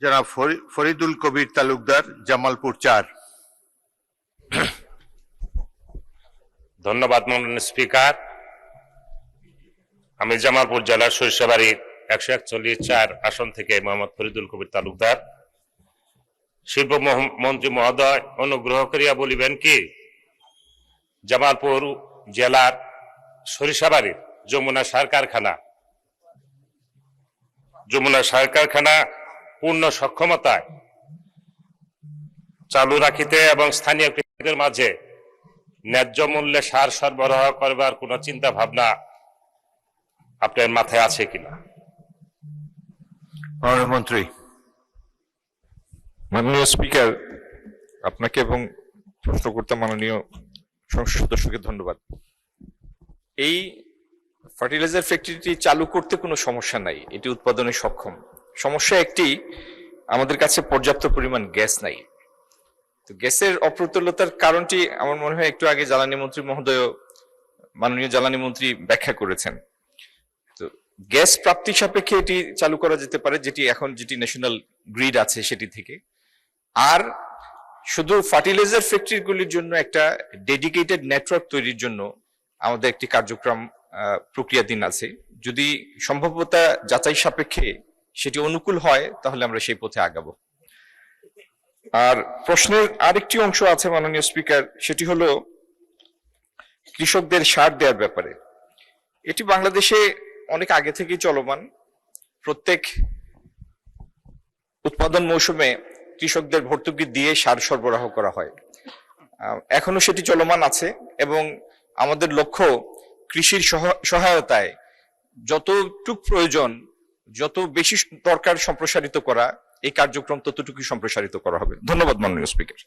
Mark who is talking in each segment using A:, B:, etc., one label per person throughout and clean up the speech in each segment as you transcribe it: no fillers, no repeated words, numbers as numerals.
A: জনাব ফরিদুল কবির তালুকদার, জামালপুর ৪।
B: ধন্যবাদ মাননীয় স্পিকার। আমি জামালপুর জেলার সরিষাবাড়ির ১৪১-৪ আসন থেকে মোহাম্মদ ফরিদুল কবির তালুকদার। শিল্প মন্ত্রী মহোদয় অনুগ্রহ করিয়া বলিবেন কি, জামালপুর জেলার সরিষাবাড়ির যমুনা সার কারখানা পূর্ণ সক্ষমতায় চালু রাখিতে এবং স্থানীয় কৃষকদের মাঝে ন্যায্য মূল্যে সার সরবরাহ করবার কোন চিন্তা ভাবনা আপনার মাথায় আছে কিনা?
A: মন্ত্রী।
C: মাননীয় স্পিকার, আপনাকে এবং প্রশ্নকর্তা মাননীয় সংসদ সদস্যকে ধন্যবাদ। এই ফার্টিলাইজার ফ্যাক্টরিটি চালু করতে কোনো সমস্যা নাই, এটি উৎপাদনে সক্ষম। সমস্যা একটি, আমাদের কাছে পর্যাপ্ত পরিমাণ গ্যাস নাই। তো গ্যাসের অপ্রতুলতার কারণটি আমার মনে হয় একটু আগে জ্বালানি মন্ত্রী মহোদয়, মাননীয় জ্বালানি মন্ত্রী ব্যাখ্যা করেছেন। তো গ্যাস প্রাপ্তি সাপেক্ষে এটি চালু করা যেতে পারে, যেটি ন্যাশনাল গ্রিড আছে সেটি থেকে। আর শুধু ফার্টিলাইজার ফ্যাক্টরিগুলির জন্য একটা ডেডিকেটেড নেটওয়ার্ক তৈরির জন্য আমাদের একটি কার্যক্রম প্রক্রিয়াধীন আছে। যদি সম্ভাব্যতা যাচাই সাপেক্ষে সেটি অনুকূল হয় তাহলে আমরা সেই পথে আগাবো। আর প্রশ্নের আরেকটি অংশ আছে মাননীয় স্পিকার, সেটি হলো কৃষকদের সার দেওয়ার ব্যাপারে। এটি বাংলাদেশে অনেক আগে থেকেই চলমান। প্রত্যেক উৎপাদন মৌসুমে কৃষকদের ভর্তুকি দিয়ে সার সরবরাহ করা হয়, এখনো সেটি চলমান আছে। এবং আমাদের লক্ষ্য কৃষির সহায়তায় যতটুক প্রয়োজন, যত বেশি দরকার সম্প্রসারিত করা, এই কার্যক্রম ততটুকু সম্প্রসারিত করা হবে। ধন্যবাদ মাননীয় স্পিকার।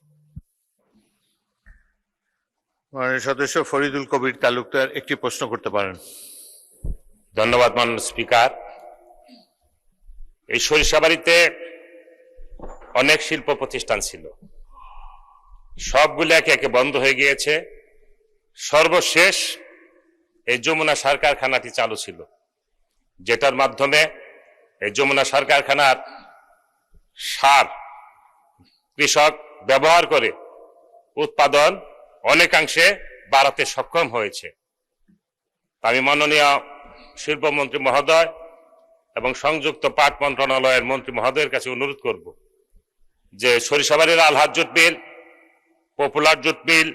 A: মাননীয় সদস্য ফরিদুল কবির তালুকদার একটি প্রশ্ন করতে পারেন।
B: ধন্যবাদ মাননীয় স্পিকার। এই সরিষাবাড়িতে অনেক শিল্প প্রতিষ্ঠান ছিল, সবগুলো একে একে বন্ধ হয়ে গিয়েছে। সর্বশেষ এই যমুনা সার কারখানাটি চালু ছিল, যেটার মাধ্যমে এই যমুনা সার কারখানার সার কৃষক ব্যবহার করে উৎপাদন অনেকাংশে বাড়াতে সক্ষম হয়েছে। আমি মাননীয় শিল্পমন্ত্রী মহোদয় এবং সংযুক্ত পাট মন্ত্রণালয়ের মন্ত্রী মহোদয়ের কাছে অনুরোধ করব যে সরিষাবাড়ির Alhaj jute mill, popular jute mill,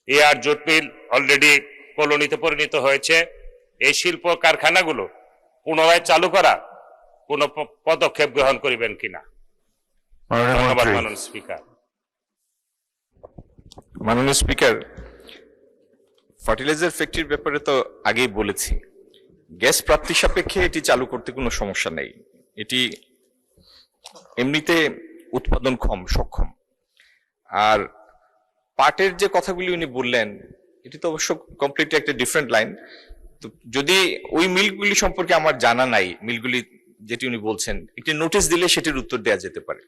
B: air jute mill already কলোনিতে পরিণত হয়েছে। এই শিল্প কারখানাগুলো পুনরায় চালু করা কোন পদক্ষেপ গ্রহণ করিবেন কিনা? ধন্যবাদ মাননীয় স্পিকার।
C: মাননীয় স্পিকার, ফার্টিলাইজার ফ্যাক্টরির ব্যাপারে তো আগেই বলেছি, গ্যাস প্রাপ্তি সাপেক্ষে এটি চালু করতে কোনো সমস্যা নেই। এটি এমনিতে উৎপাদন সক্ষম। আর পাটের যে কথাগুলি উনি বললেন, এটি তো অবশ্য কমপ্লিটলি একটা ডিফারেন্ট লাইন। তো যদি ওই মিলগুলি সম্পর্কে আমার জানা নাই, মিলগুলি যেটি উনি বলছেন, একটি নোটিশ দিলে সেটির উত্তর দেওয়া যেতে পারে।